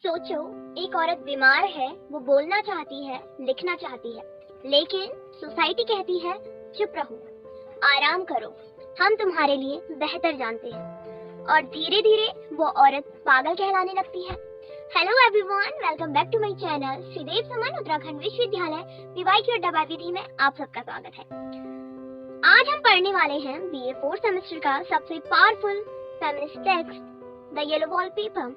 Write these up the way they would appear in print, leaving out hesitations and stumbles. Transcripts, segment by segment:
सोचो, एक औरत बीमार है, वो बोलना चाहती है, लिखना चाहती है, लेकिन सोसाइटी कहती है चुप रहो, आराम करो, हम तुम्हारे लिए बेहतर जानते हैं। और धीरे धीरे वो औरत पागल कहलाने लगती है। Hello everyone, welcome back to my channel Sridev Suman Uttarakhand विश्वविद्यालय पीवाई की डब्बा विधि में आप सबका स्वागत है। आज हम पढ़ने वाले हैं बीए 4th सेमेस्टर का सबसे powerful feminist text the yellow wallpaper.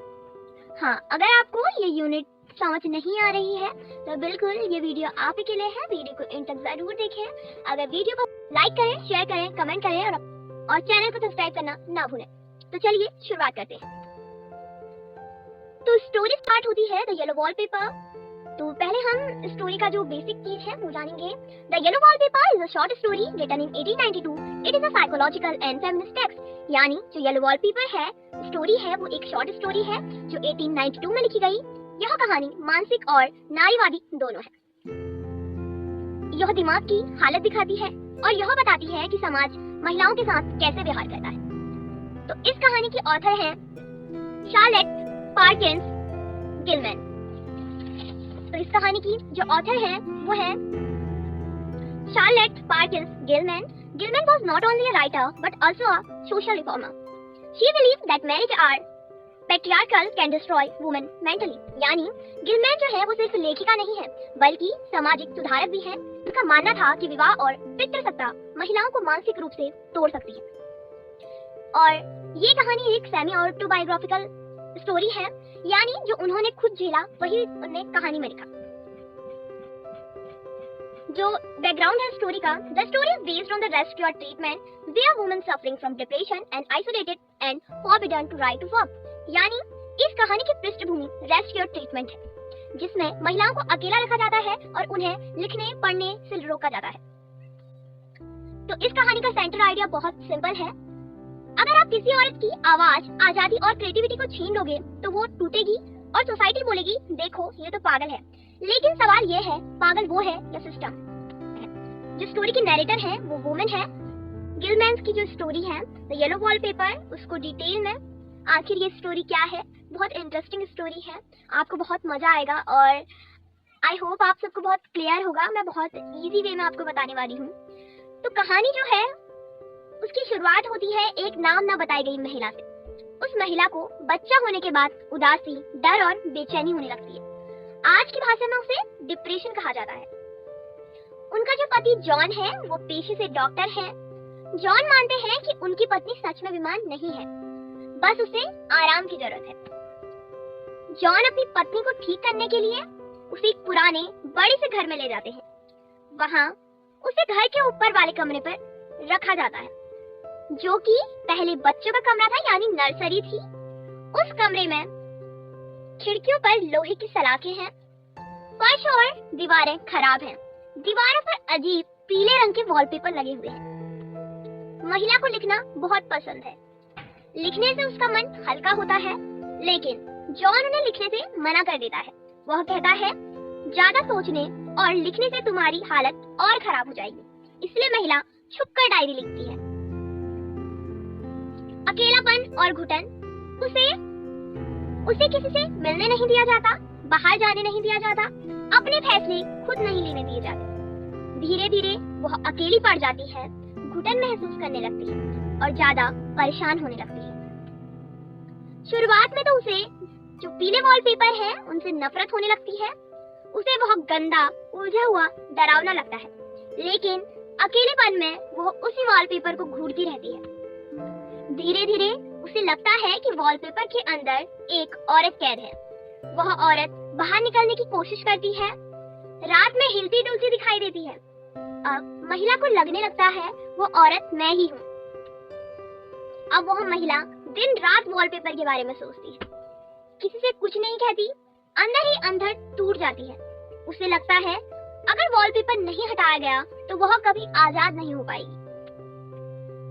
हाँ, अगर आपको ये यूनिट समझ नहीं आ रही है तो बिल्कुल ये वीडियो आप ही के लिए है। वीडियो को इन तक जरूर देखें। अगर वीडियो को लाइक करें, शेयर करें, कमेंट करें और चैनल को सब्सक्राइब करना ना भूलें। तो चलिए शुरुआत करते हैं। तो स्टोरी स्टार्ट होती है द येलो वॉलपेपर। तो पहले हम स्टोरी का जो बेसिक चीज है वो जानेंगे। The yellow wallpaper is a short story written in 1892। It is a psychological and feminist text. यानी जो येलो वॉलपेपर है, स्टोरी है, वो एक शॉर्ट स्टोरी है जो 1892 में लिखी गई। यह कहानी मानसिक और नारीवादी दोनों है। यह दिमाग की हालत दिखाती है और यह बताती है कि समाज महिलाओं के साथ कैसे व्यवहार करता है। तो इस कहानी की ऑथर है शार्लेट पार्किंस गिलमैन। तो इस कहानी की जो ऑथर है वो है Charlotte पार्किंस Gillman. Gilman was not only a writer but also a social reformer. She believed that marriage are patriarchal can destroy women mentally. यानी गिलमैन जो है वो सिर्फ लेखिका नहीं है बल्कि सामाजिक सुधारक भी है। उनका मानना था कि विवाह और पितृसत्ता महिलाओं को मानसिक रूप से तोड़ सकती है। और ये कहानी एक सेमी ऑटोबायोग्राफिकल स्टोरी है, यानी जो उन्होंने खुद झेला वही उन्होंने कहानी में लिखा। जो बैकग्राउंड है स्टोरी का, the story is based on the rescue और treatment where women suffering from depression and isolated and forbidden to write to work. यानी इस कहानी की पृष्ठभूमि रेस्क्यू और ट्रीटमेंट है, जिसमें महिलाओं को अकेला रखा जाता है और उन्हें लिखने पढ़ने से रोका जाता है। तो इस कहानी का सेंटर आइडिया बहुत सिंपल है। अगर आप किसी औरत की आवाज, आजादी और क्रिएटिविटी को छीन लोगे तो वो टूटेगी और सोसाइटी बोलेगी देखो ये तो पागल है। लेकिन सवाल ये है, पागल वो है या सिस्टम? जो स्टोरी की नैरेटर है वो वुमेन है। गिलमैन की जो स्टोरी है द येलो वॉलपेपर, उसको डिटेल में आखिर ये स्टोरी क्या है, बहुत इंटरेस्टिंग स्टोरी है, आपको बहुत मजा आएगा और आई होप आप सबको बहुत क्लियर होगा। मैं बहुत इजी वे में आपको बताने वाली हूँ। तो कहानी जो है उसकी शुरुआत होती है एक नाम ना बताई गई महिला से। उस महिला को बच्चा होने के बाद उदासी, डर और बेचैनी होने लगती है। आज की भाषा में उसे डिप्रेशन कहा जाता है। उनका जो पति जॉन है वो पेशे से डॉक्टर है। जॉन मानते हैं कि उनकी पत्नी सच में बीमार नहीं है, बस उसे आराम की जरूरत है। जॉन अपनी पत्नी को ठीक करने के लिए उसे एक पुराने बड़े से घर में ले जाते हैं। वहाँ उसे घर के ऊपर वाले कमरे पर रखा जाता है, जो कि पहले बच्चों का कमरा था, यानी नर्सरी थी। उस कमरे में खिड़कियों पर लोहे की सलाखें हैं, फर्श और दीवारें खराब हैं। दीवारों पर अजीब पीले रंग के वॉलपेपर लगे हुए हैं। महिला को लिखना बहुत पसंद है। लिखने से उसका मन हल्का होता है, लेकिन जॉन उन्हें लिखने से मना कर देता है। वह कहता है ज्यादा सोचने और लिखने से तुम्हारी हालत और खराब हो जाएगी। इसलिए महिला छुपकर डायरी लिखती है। अकेलापन और घुटन, उसे किसी से मिलने नहीं दिया जाता, बाहर जाने नहीं दिया जाता, अपने फैसले खुद नहीं लेने दिए जाते। धीरे धीरे वह अकेली पड़ जाती है, घुटन महसूस करने लगती है और ज्यादा परेशान होने लगती है। शुरुआत में तो उसे जो पीले वॉलपेपर है उनसे नफरत होने लगती है। उसे वह गंदा, उलझा हुआ, डरावना लगता है। लेकिन अकेलेपन में वह उसी वॉलपेपर को घूरती रहती है। धीरे धीरे उसे लगता है कि वॉलपेपर के अंदर एक औरत कैद है। वह औरत बाहर निकलने की कोशिश करती है। रात में हिलती डुलती दिखाई देती है। अब महिला को लगने लगता है वो औरत मैं ही हूँ। अब वह महिला दिन रात वॉलपेपर के बारे में सोचती है, किसी से कुछ नहीं कहती, अंदर ही अंदर टूट जाती है। उसे लगता है अगर वॉलपेपर नहीं हटाया गया तो वह कभी आजाद नहीं हो पाएगी।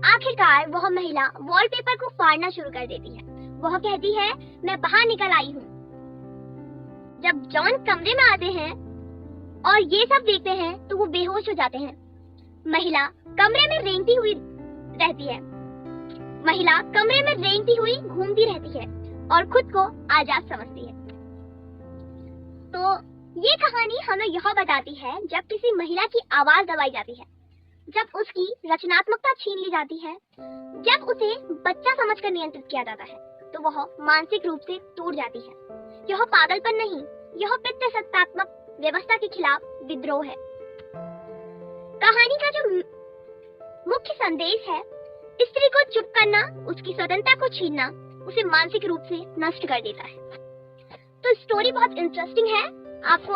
आखिरकार वह महिला वॉलपेपर को फाड़ना शुरू कर देती है। वह कहती है मैं बाहर निकल आई हूँ। जब जॉन कमरे में आते हैं और ये सब देखते हैं तो वो बेहोश हो जाते हैं। महिला कमरे में रेंगती हुई रहती है। महिला कमरे में रेंगती हुई घूमती रहती है और खुद को आजाद समझती है। तो ये कहानी हमें यह बताती है, जब किसी महिला की आवाज दबाई जाती है, जब उसकी रचनात्मकता छीन ली जाती है, जब उसे बच्चा समझकर नियंत्रित किया जाता है, तो वह मानसिक रूप से टूट जाती है। यह पागलपन नहीं, यह पितृसत्तात्मक व्यवस्था के खिलाफ विद्रोह है। कहानी का जो मुख्य संदेश है, स्त्री को चुप करना, उसकी स्वतंत्रता को छीनना, उसे मानसिक रूप से नष्ट कर देता है। तो स्टोरी बहुत इंटरेस्टिंग है, आपको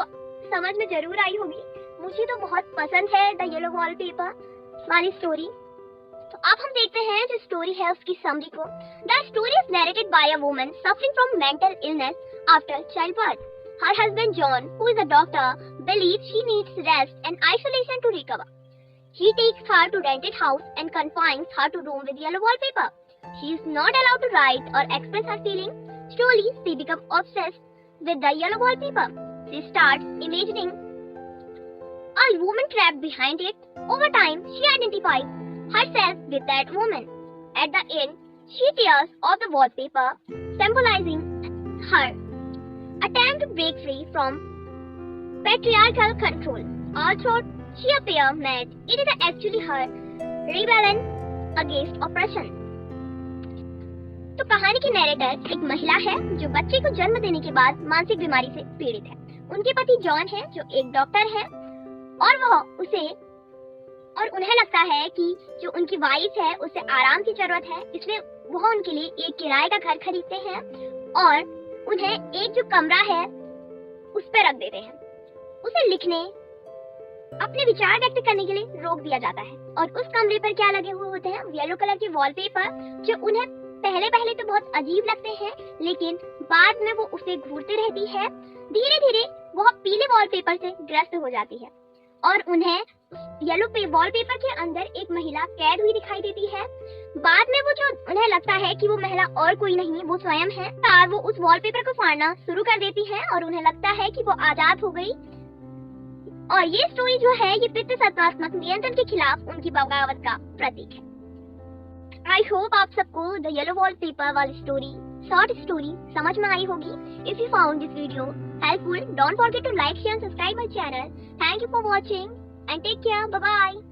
समझ में जरूर आई होगी। मुझे तो बहुत पसंद है द येलो वॉलपेपर वाली स्टोरी। तो अब हम देखते हैं जो स्टोरी है उसकी समरी को। The story is narrated by a woman suffering from mental illness after childbirth. Her husband John, who is a doctor, believes she needs rest and isolation to recover. He takes her to rented house and confines her to room with yellow wallpaper. She is not allowed to write or express her feelings. Slowly, she becomes obsessed with the yellow wallpaper. She starts imagining a woman trapped behind it. Over time, she identifies herself with that woman. At the end, she tears off the wallpaper, symbolizing her attempt to break free from patriarchal control. Although she appears mad, it is actually her rebellion against oppression. तो कहानी की narrator एक महिला है जो बच्चे को जन्म देने के बाद मानसिक बीमारी से पीड़ित है। उनके पति जॉन है जो एक डॉक्टर है और उन्हें लगता है कि जो उनकी वाइफ है उसे आराम की जरूरत है, इसलिए वह उनके लिए एक किराए का घर खरीदते हैं और उन्हें एक जो कमरा है उस पर रख देते हैं। उसे लिखने, अपने विचार व्यक्त करने के लिए रोक दिया जाता है और उस कमरे पर क्या लगे हुए होते हैं, येलो कलर के वॉलपेपर, जो उन्हें पहले तो बहुत अजीब लगते हैं, लेकिन बाद में वो उसे घूरती रहती है। धीरे धीरे वह पीले वॉलपेपर से ग्रस्त हो जाती है और उन्हें येलो वॉलपेपर के अंदर एक महिला कैद हुई दिखाई देती है। बाद में वो जो उन्हें लगता है कि वो महिला और कोई नहीं, वो स्वयं है, वो उस वॉलपेपर को फाड़ना शुरू कर देती है और उन्हें लगता है कि वो आजाद हो गई। और ये स्टोरी जो है ये पितृसत्तात्मक नियंत्रण के खिलाफ उनकी बगावत का प्रतीक है। आई होप आप सबको द येलो वॉलपेपर वाली स्टोरी, शॉर्ट स्टोरी समझ में आई होगी। If you found this video helpful, don't forget to like, share and subscribe my channel. Thank you for watching and take care. Bye bye.